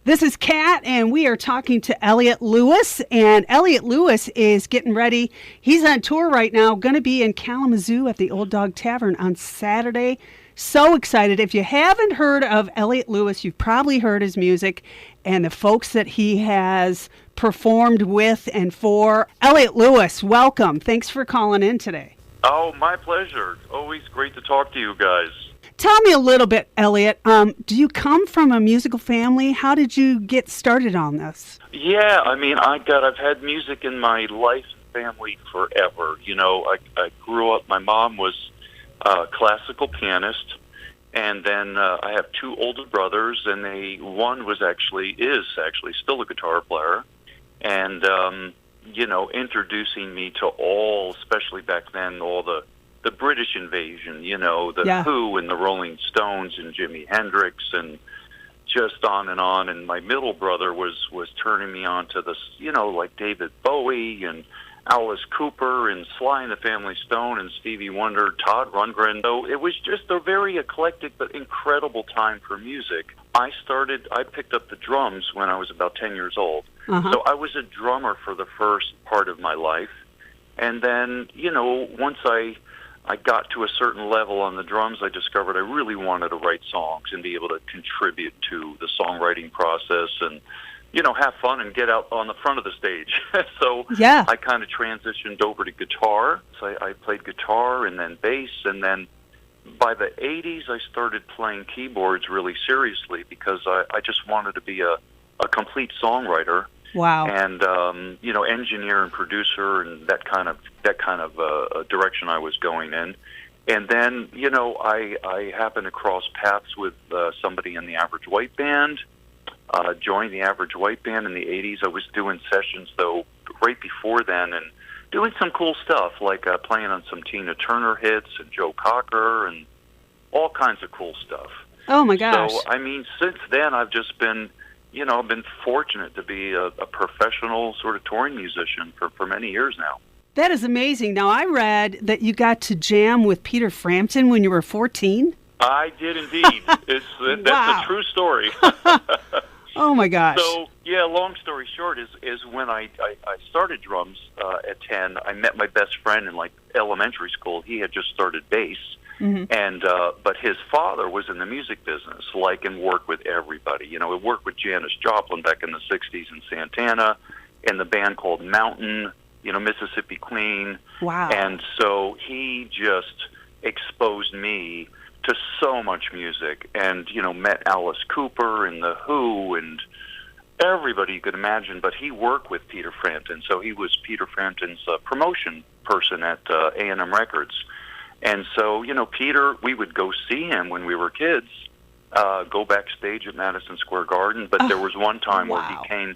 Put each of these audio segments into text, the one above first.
This is Kat, and we are talking to Eliot Lewis, and Eliot Lewis is getting ready. He's on tour right now, going to be in Kalamazoo at the Old Dog Tavern on Saturday. So excited. If you haven't heard of Eliot Lewis, you've probably heard his music and the folks that he has performed with and for. Eliot Lewis, welcome. Thanks for calling in today. Oh, my pleasure. Always great to talk to you guys. Tell me a little bit, Eliot. Do you come from a musical family? How did you get started on this? Yeah, I mean, I've had music in my life and family forever. You know, I grew up, my mom was a classical pianist, and then I have two older brothers, and one is actually still a guitar player, and, you know, introducing me to all, especially back then, all the British invasion, you know, the Who and the Rolling Stones and Jimi Hendrix and just on. And my middle brother was turning me on to this, you know, like David Bowie and Alice Cooper and Sly and the Family Stone and Stevie Wonder, Todd Rundgren. So it was just a very eclectic but incredible time for music. I picked up the drums when I was about 10 years old. Uh-huh. So I was a drummer for the first part of my life. And then, you know, once I got to a certain level on the drums, I discovered I really wanted to write songs and be able to contribute to the songwriting process and, you know, have fun and get out on the front of the stage. So I kind of transitioned over to guitar. So I played guitar and then bass, and then by the 80s I started playing keyboards really seriously because I just wanted to be a complete songwriter. Wow. And you know, engineer and producer and that kind of direction I was going in. And then, you know, I happened to cross paths with somebody in the Average White Band. Joined the Average White Band in the 80s. I was doing sessions though right before then and doing some cool stuff like playing on some Tina Turner hits and Joe Cocker and all kinds of cool stuff. Oh my gosh. So I mean, since then I've just been, you know, I've been fortunate to be a professional sort of touring musician for many years now. That is amazing. Now, I read that you got to jam with Peter Frampton when you were 14. I did indeed. That's a true story. Oh, my gosh. So, yeah, long story short is when I started drums at 10, I met my best friend in, like, elementary school. He had just started bass. Mm-hmm. And but his father was in the music business, and worked with everybody. You know, he worked with Janis Joplin back in the 60s in Santana, in the band called Mountain, you know, Mississippi Queen. Wow. And so he just exposed me to so much music and, you know, met Alice Cooper and The Who and everybody you could imagine. But he worked with Peter Frampton, so he was Peter Frampton's promotion person at A&M Records. And so, you know, Peter, we would go see him when we were kids, go backstage at Madison Square Garden. But there was one time where he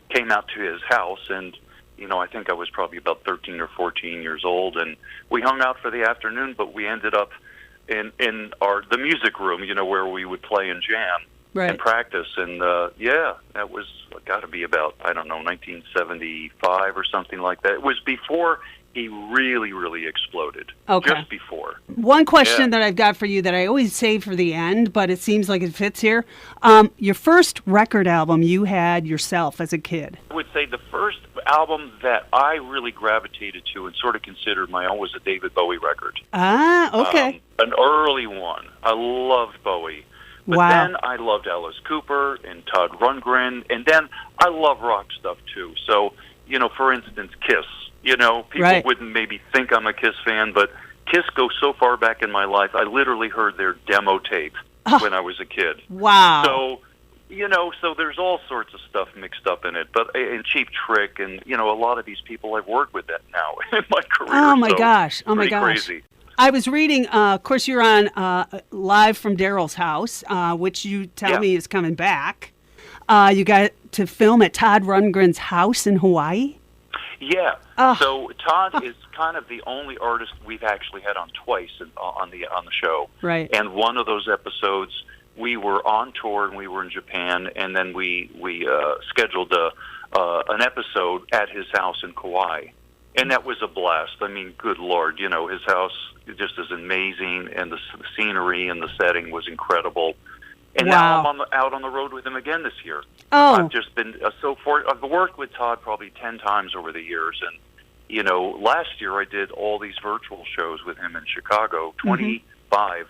came out to his house, and, you know, I think I was probably about 13 or 14 years old, and we hung out for the afternoon, but we ended up in the music room, you know, where we would play and jam and practice. And, that was got to be about, I don't know, 1975 or something like that. It was before he really, really exploded. Okay. Just before. One question that I've got for you that I always save for the end, but it seems like it fits here. Your first record album you had yourself as a kid. I would say the first album that I really gravitated to and sort of considered my own was a David Bowie record. Ah, okay. An early one. I loved Bowie. But then I loved Alice Cooper and Todd Rundgren, and then I love rock stuff too. So, you know, for instance, Kiss. You know, people wouldn't maybe think I'm a Kiss fan, but Kiss goes so far back in my life, I literally heard their demo tape when I was a kid. Wow. So, you know, so there's all sorts of stuff mixed up in it. But and Cheap Trick and, you know, a lot of these people I've worked with that now in my career. Oh, my gosh. Oh, my gosh. Crazy. I was reading, of course, you're on Live from Daryl's House, which you tell me is coming back. You got to film at Todd Rundgren's house in Hawaii? Yeah. So Todd is kind of the only artist we've actually had on twice on the show. Right. And one of those episodes, we were on tour and we were in Japan, and then we scheduled an episode at his house in Kauai. And that was a blast. I mean, good Lord, you know, his house just is amazing, and the scenery and the setting was incredible. And now I'm out on the road with him again this year. Oh. I've just been I've worked with Todd probably 10 times over the years, and last year I did all these virtual shows with him in Chicago, 25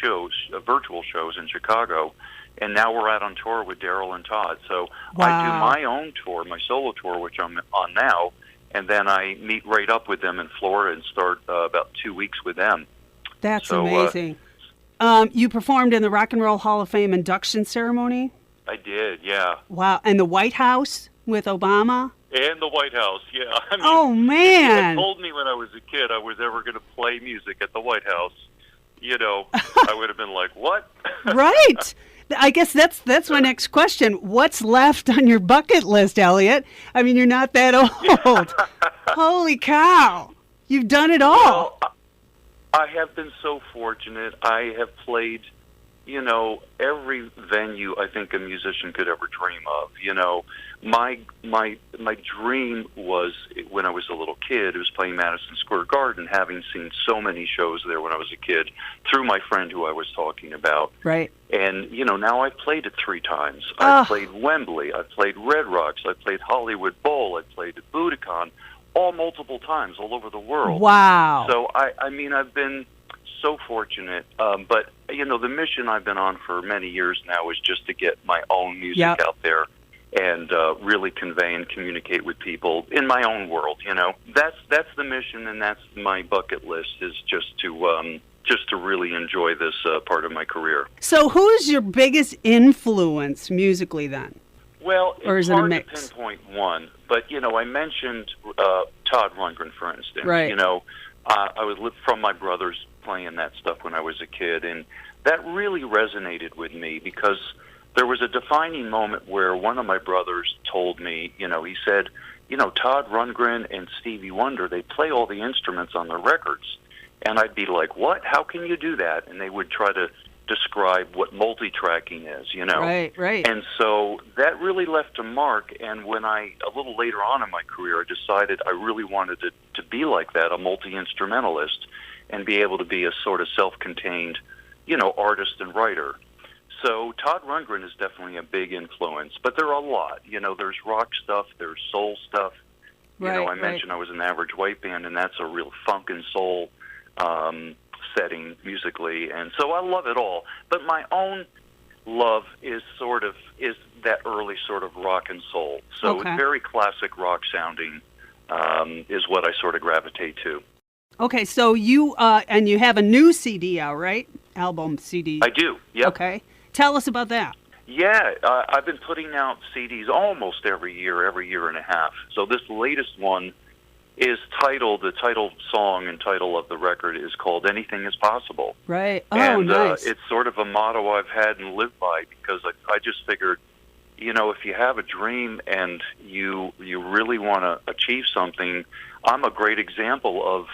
shows, virtual shows in Chicago, and now we're out on tour with Daryl and Todd. So I do my own tour, my solo tour, which I'm on now, and then I meet right up with them in Florida and start about 2 weeks with them. That's amazing. You performed in the Rock and Roll Hall of Fame induction ceremony? I did, yeah. Wow. And the White House with Obama? And the White House, yeah. I mean, oh, man. If you had told me when I was a kid I was ever going to play music at the White House, I would have been like, what? Right. I guess that's my next question. What's left on your bucket list, Eliot? I mean, you're not that old. Holy cow. You've done it all. Well, I have been so fortunate. I have played, every venue I think a musician could ever dream of. My dream was, when I was a little kid, it was playing Madison Square Garden, having seen so many shows there when I was a kid, through my friend who I was talking about. Right. And, now I've played it 3 times. I've played Wembley, I've played Red Rocks, I've played Hollywood Bowl, I've played at Budokan, all multiple times all over the world. Wow. So, I've been so fortunate. But, the mission I've been on for many years now is just to get my own music out there and really convey and communicate with people in my own world. That's the mission, and that's my bucket list, is just to really enjoy this part of my career. So who's your biggest influence musically then? Well, it's hard to pinpoint one, but, I mentioned Todd Rundgren, for instance. Right. I was from my brothers playing that stuff when I was a kid, and that really resonated with me because there was a defining moment where one of my brothers told me, he said, Todd Rundgren and Stevie Wonder, they play all the instruments on their records. And I'd be like, what? How can you do that? And they would try to describe what multi-tracking is, Right. And so that really left a mark. And when a little later on in my career, I decided I really wanted to be like that, a multi-instrumentalist, and be able to be a sort of self-contained, artist and writer. So Todd Rundgren is definitely a big influence, but there are a lot. There's rock stuff, there's soul stuff. I mentioned I was in the Average White Band, and that's a real funk and soul setting musically, and so I love it all. But my own love is that early sort of rock and soul. So it's very classic rock sounding is what I sort of gravitate to. Okay, so you and you have a new CD out, right? Album CD. I do, yep. Okay. Tell us about that. Yeah, I've been putting out CDs almost every year and a half. So this latest one is the title song and title of the record is called Anything Is Possible. Right. Oh, and, nice. It's sort of a motto I've had and lived by because I just figured, if you have a dream and you really want to achieve something, I'm a great example of,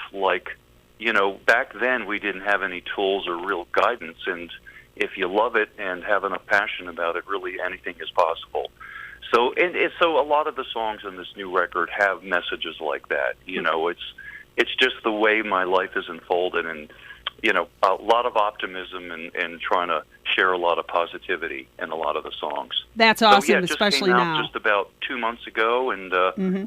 back then we didn't have any tools or real guidance, and if you love it and have enough passion about it, really anything is possible. So, so a lot of the songs in this new record have messages like that. It's just the way my life is unfolded, and a lot of optimism and trying to share a lot of positivity in a lot of the songs. That's awesome, so, especially just came now. out just about 2 months ago, and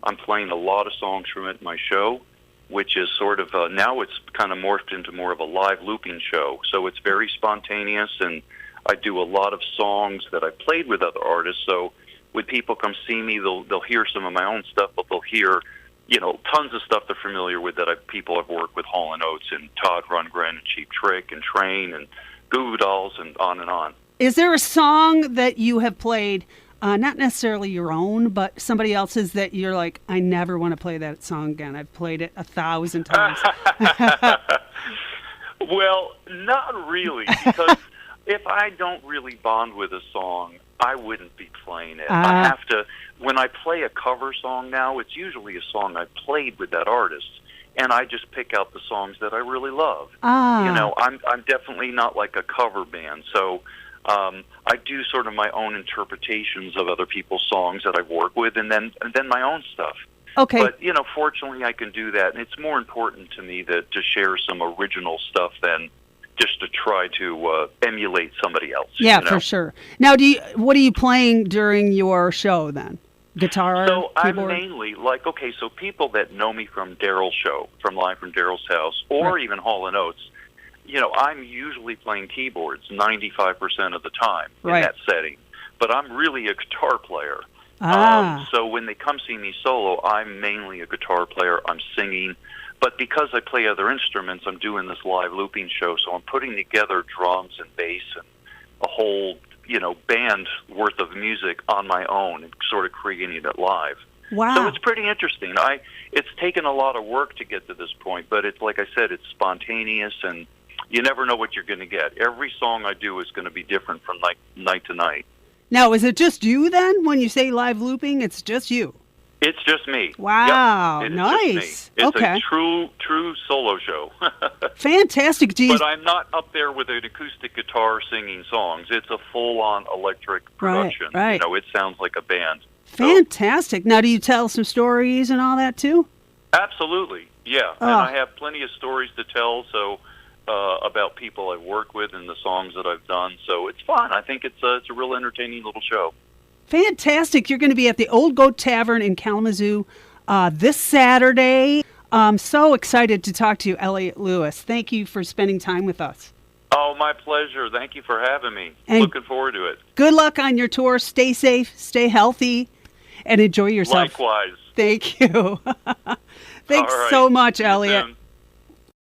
I'm playing a lot of songs from it in my show, which is sort of now it's kind of morphed into more of a live looping show. So it's very spontaneous, and I do a lot of songs that I played with other artists. So when people come see me, they'll hear some of my own stuff, but they'll hear tons of stuff they're familiar with that people have worked with, Hall & Oates and Todd Rundgren and Cheap Trick and Train and Goo Goo Dolls and on and on. Is there a song that you have played, not necessarily your own, but somebody else's that you're like, I never want to play that song again. I've played it 1,000 times. Well, not really, because if I don't really bond with a song, I wouldn't be playing it. I have to. When I play a cover song now, it's usually a song I played with that artist, and I just pick out the songs that I really love. I'm definitely not like a cover band, so I do sort of my own interpretations of other people's songs that I've worked with, and then my own stuff. Okay. But fortunately, I can do that, and it's more important to me to share some original stuff than just to try to emulate somebody else. Yeah, you know? for sure. Now, what are you playing during your show then? Guitar, So keyboard? I'm mainly so people that know me from Daryl's show, from Live from Daryl's House, or even Hall & Oates, I'm usually playing keyboards 95% of the time in that setting. But I'm really a guitar player. So when they come see me solo, I'm mainly a guitar player. I'm singing. But because I play other instruments, I'm doing this live looping show, so I'm putting together drums and bass and a whole, band worth of music on my own and sort of creating it live. Wow. So it's pretty interesting. It's taken a lot of work to get to this point, but it's like I said, it's spontaneous, and you never know what you're going to get. Every song I do is going to be different from night to night. Now, is it just you then? When you say live looping, it's just you? It's just me. Wow, yep, nice. It's a true solo show. Fantastic. But I'm not up there with an acoustic guitar singing songs. It's a full-on electric production. Right. It sounds like a band. Fantastic. Now, do you tell some stories and all that too? Absolutely, yeah. And I have plenty of stories to tell, about people I've worked with and the songs that I've done. So it's fun. I think it's a real entertaining little show. Fantastic. You're going to be at the Old Goat Tavern in Kalamazoo this Saturday. I'm so excited to talk to you, Eliot Lewis. Thank you for spending time with us. Oh, my pleasure. Thank you for having me. And looking forward to it. Good luck on your tour. Stay safe, stay healthy, and enjoy yourself. Likewise. Thank you. Thanks right. so much, See you Eliot. soon.